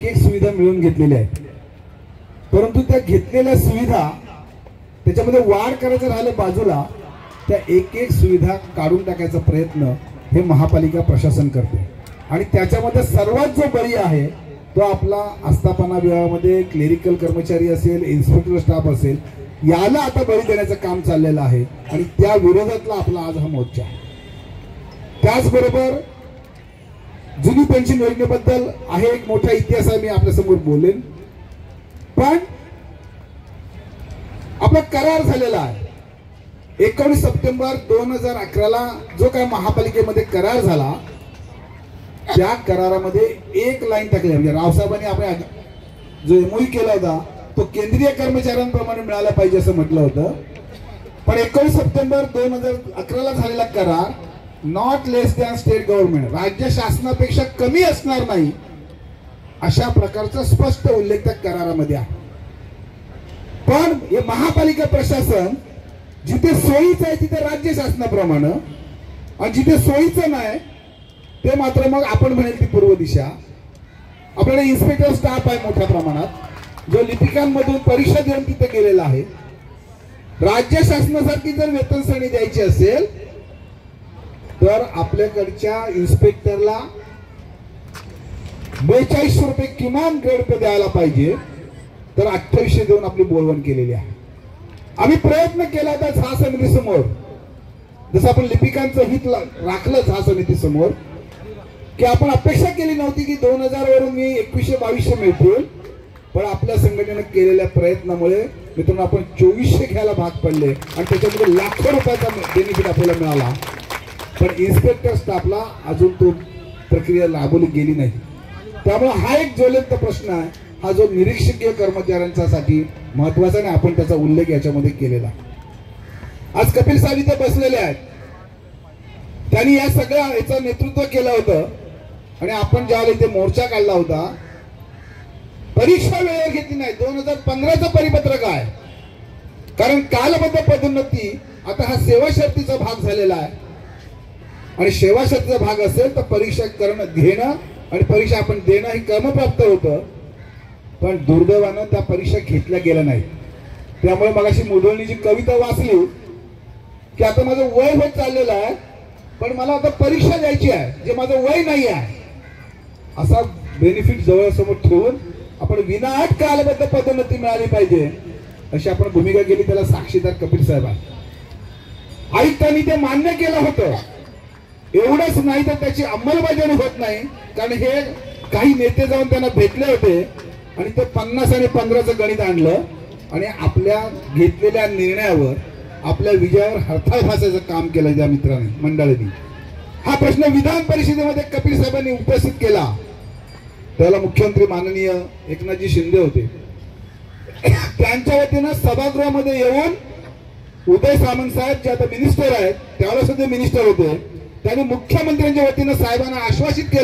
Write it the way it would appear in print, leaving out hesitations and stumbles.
एक सुविधा मिळून घेतलेल्या आहेत, परंतु त्या घेतलेल्या सुविधा त्याच्यामध्ये वाढ करायचं राहिलं बाजूला, त्या एक एक सुविधा काढून टाकायचा प्रयत्न हे महापालिका प्रशासन करते। आणि त्याच्यामध्ये सर्वात जो बळी आहे तो आपला आस्थापना विभागामध्ये क्लेरिकल कर्मचारी असेल, इन्स्पेक्टर स्टाफ असेल, याला आता बळी देण्याचं काम चाललेलं आहे आणि त्या विरोधातला आपला आज हा मोर्चा आहे। त्याचबरोबर जुनी पेन्शन योजनेबद्दल आहे एक मोठा इतिहास आहे, मी आपल्या समोर बोलेन, पण आपला करार झालेला आहे 19 सप्टेंबर 2011 ला जो काय महापालिकेमध्ये करार झाला, त्या करारामध्ये एक लाईन टाकली, म्हणजे रावसाहेबांनी आपण जो एमओयू केला होता तो केंद्रीय कर्मचाऱ्यांप्रमाणे मिळाला पाहिजे असं म्हटलं होतं, पण 19 सप्टेंबर 2011 ला झालेला करार not less than state government, राज्य शासनापेक्षा कमी असणार नाही अशा प्रकारचा स्पष्ट उल्लेख त्या करारामध्ये आहे। पण हे महापालिका प्रशासन जिथे सोयीचं आहे तिथे राज्य शासनाप्रमाणे, आणि जिथे सोयीचं नाही ते मात्र मग आपण म्हणेल ती पूर्व दिशा। आपल्याला इन्स्पेक्टर स्टाफ आहे मोठ्या प्रमाणात जो लिपिकांमधून परीक्षा देऊन तिथे गेलेला आहे। राज्य शासनासारखी जर वेतन श्रेणी द्यायची असेल तर आपल्याकडच्या इन्स्पेक्टरला 4200 रुपये किमान ग्रेड पे द्यायला पाहिजे, तर 2800 देऊन आपली बोलवण केलेली आहे। आम्ही प्रयत्न केला होता झा समिती समोर, जसं आपण लिपिकांचं हित राखलं झा समिती समोर, की आपण अपेक्षा केली नव्हती की 2000 वरून मी 2100-2200 मिळतील, पण आपल्या संघटनेने केलेल्या प्रयत्नामुळे मित्रांनो आपण 2400 घ्यायला भाग पडले आणि त्याच्यामध्ये लाखो रुपयाचा बेनिफिट आपल्याला मिळाला। पण इन्स्पेक्टर स्टाफला अजून तो प्रक्रिया राबवली गेली नाही। त्यामुळे हा एक ज्वलंत प्रश्न आहे, हा जो निरीक्षकीय कर्मचाऱ्यांसाठी महत्वाचा नाही, आपण त्याचा उल्लेख याच्यामध्ये केलेला। आज कपिल साहेब इथे बसलेले आहेत, त्यांनी या सगळ्या याचं नेतृत्व केलं होतं आणि आपण ज्यावेळेला इथे मोर्चा काढला होता, परीक्षा वेळेवर घेतली नाही। 2015चं परिपत्रक आहे, कारण कालबद्ध पदोन्नती आता हा सेवा शर्तीचा भाग झालेला आहे आणि सेवा शर्तीचा भाग असेल तर परीक्षा करणं घेणं आणि परीक्षा आपण देणं हे क्रमप्राप्त होतं, पण दुर्दैवानं त्या परीक्षा घेतल्या गेल्या नाही। त्यामुळे मगाशी मुधोळनीची कविता वाचली की आता माझं वय होत चाललेलं आहे पण मला आता परीक्षा द्यायची आहे जे माझं वय नाही आहे, असा बेनिफिट जवळसमोर ठेवून आपण विनाअट कालबद्ध पदोन्नती मिळाली पाहिजे अशी आपण भूमिका केली। त्याला साक्षीदार कपिल साहेब आहे। आयुक्तांनी ते मान्य केलं होतं, एवढंच नाही तर त्याची अंमलबजावणी होत नाही, कारण हे काही नेते जाऊन त्यांना भेटले होते आणि ते 50 आणि 15चं गणित आणलं आणि आपल्या घेतलेल्या निर्णयावर आपल्या विजयावर हरताळ फासायचं काम केलं त्या मित्रांनी मंडळींनी। हा प्रश्न विधान परिषदेमध्ये कपिल साहेबांनी उपस्थित केला, त्याला मुख्यमंत्री माननीय एकनाथजी शिंदे होते, त्यांच्या वतीनं सभागृहामध्ये येऊन उदय सामंत साहेब जे आता मिनिस्टर आहेत त्यावेळेस ते मिनिस्टर होते, त्यांनी मुख्यमंत्र्यांच्या वतीनं साहेबांना आश्वासित केलं